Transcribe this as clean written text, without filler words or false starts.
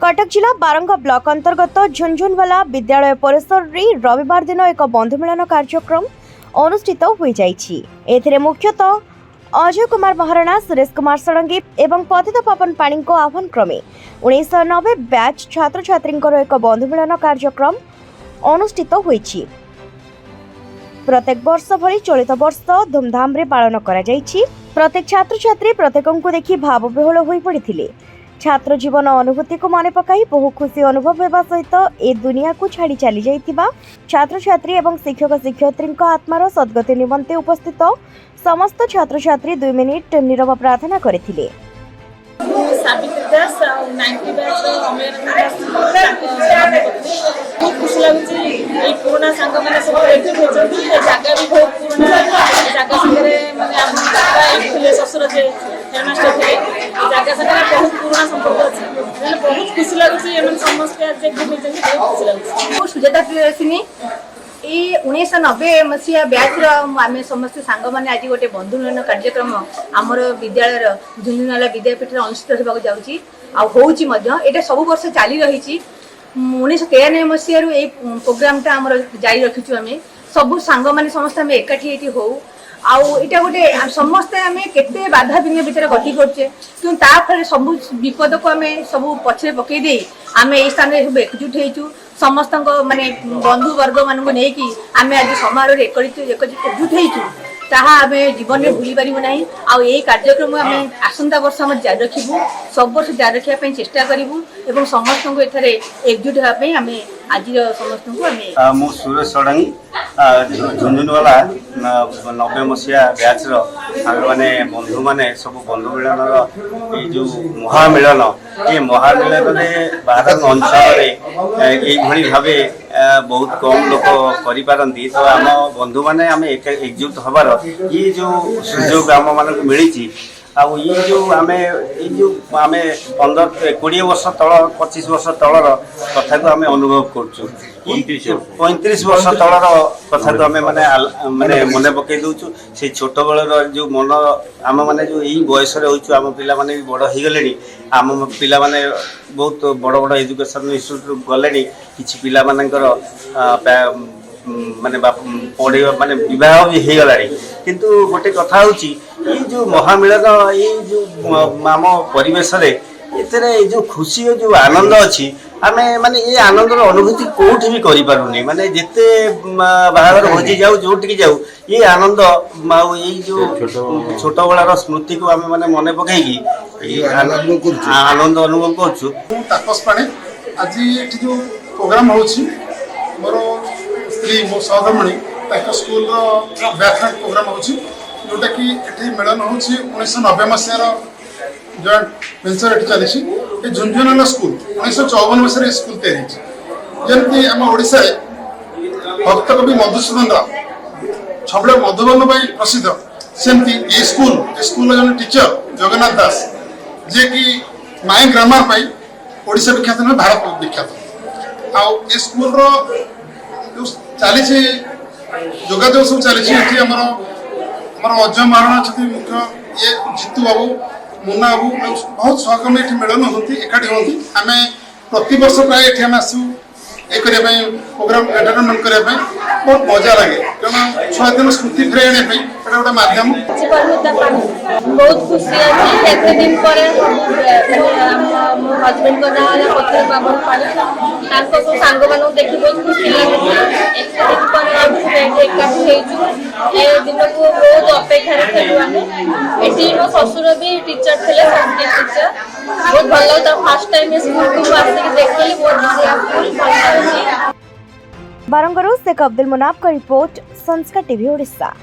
कटक जिला बारंगा ब्लॉक अंतर्गत झुंझुनवाला विद्यालय परिसर रे रविवार दिन एक बंधु मिलन कार्यक्रम अनुष्ठित हो जाइछि। एथिरे मुख्यतः अजय कुमार महाराणा, सुरेश कुमार षडंगी एवं पतित पावन पाणी को आह्वान क्रमे 1990 बैच छात्र छात्री एक बंधु मिलन कार्यक्रम अनुष्ठित होइछि। प्रत्येक वर्ष भली चलित वर्ष धूमधाम रे पालन करा जाइछि। प्रत्येक छात्र छात्री प्रत्येकों को देखि भाव विह्वल होई पड़िथिले। छात्र जीवन अनुभूति को मन पकाई बहु खुशी अनुभव होगा सहित ए दुनिया को छाड़ी चली जाइथिबा छात्र छात्री एवं शिक्षक शिक्षयित्री आत्मार सद्गति निमंते उपस्थित समस्त छात्र छात्री 2 मिनिट नीरव प्रार्थना करथिले। खुशी लगुच पुराना सांग मैंने सब एकजुट होती जगह भी बहुत पुराना जगह सागर ससुर से हेडमास्टर थे जगह सागर बहुत पुराना संपर्क अच्छे बहुत खुशी लगुच समस्त बहुत खुशी लगुच। सुजाता प्रियदर्शिनी 1990 मसीहा बैच आम समस्त सांग मैंने आज गोटे बंधु मिलन कार्यक्रम आमर विद्यालय झुंझुनवाला विद्यापीठ अनुष्ठित होगा जाऊँगी आटा सब वर्ष चली रही। 1993 मसीह प्रोग्रामटा आम जारी रखीचु आम सब सांग मैंने समस्त आम एकाठी हो आईटा गोटे समस्ते आम केते बाधा विघ्न भितर गति करचे क्यों फल सब विपद को आम सब पछरे पकईदे आम ये स्थान सब एकजुट होइचु समस्त माने बंधु वर्ग मान नहीं आम आज समारोह एकजुट होइचु ताहा आम जीवन में भूली पारू ना। आई कार्यक्रम आम आसंता वर्ष आम जारी रखू सब वर्ष जारी रखापी चेष्टा करूँ और समस्त को एठारे एकजुट होगापी आम आज समस्त को मु सुरेश षडंगी झुंझुनवाला 90 मसीहा बैच मैंने बंधु मैंने सब बंधु मिलन जो महामिलन ये महामिलन में भारत अंचल भाव बहुत कम लोक करी तो आम बंधु मैंने आम एकजुट हबार ये जो सुजोग आम मान मिली आउ ये जो आम ये आम 15-20 वर्ष तल 25 वर्ष तलर कथा को आम अनुभव करुँ 35 वर्ष तलर कथा को आम माने माने मन पकई दौचु से छोट बेलर जो मन आम मैंने जो यही बयस आम पिला माने भी बड़ हो गले आम पिला माने बहुत बड़ बड़ एजुकेशन इंस्टीट्यूट गले किसी पिला मानकर माने पढ़ा माने विवाह भी हो गला किंतु गोटे कथा हूँ ये जो महामिलन ये जो आम परिवेश जो खुशी जो आनंद अच्छी आम माने ये आनंदर अनुभूति कौटी भी करें माने जिते बाहर भोजी जाऊ जोटिक जाऊ ये आनंद ये जो छोट बेलार स्मृति को आम माने मन पकई आनंद अनुभव कर। आज जो प्रोग्राम होची मोर स्त्री मो सहधर्मिणी स्कूल बैचमेंट प्रोग्राम होची जोटा कि ये मिलन हो 1990 मसीहार जॉइंट वेंचर ये चली झुंझुनवाला स्कूल 1954 मसीह स्कूल तैयारी जमी आम ओडिशा भक्त कवि मधुसूदन राव सबले मधुबन प्रसिद्ध सेमती ये स्कूल जन टीचर जगन्नाथ दास जे कि माई ग्रामर ओडिशा विख्यात ना भारत विख्यात आउ ए स्कूल चली जोगाजोग सब चली अजय महाराणा अच्छे मुख्य ये जीतू बाबू मुन्ना बाबू बहुत सहकर्मी ये मिलन होती एकाठी होती आम प्रति वर्ष प्राय ये आसू ये प्रोग्राम एंटरटेनमेंट करने बहुत मजा लगे कारण छुआ दिन स्मृति फेर आने गोटे मध्यम बहुत खुशी अच्छी एत दिन पर मो हजबैंड का नाम है पत्र बाबन पाणी सांग मान देखी बहुत खुशी लगे एत दिन पर एकाठी ए दिन को बहुत अपेक्षा थे आम ये मो ससुर भी टीचर थे संस्कृत टीचर बहुत भल लगे फास्ट टाइम स्कूल को आसिक देखी बहुत बारंगरू शेख अब्दुल मुनाफ का रिपोर्ट संस्कार टीवी ओडिशा।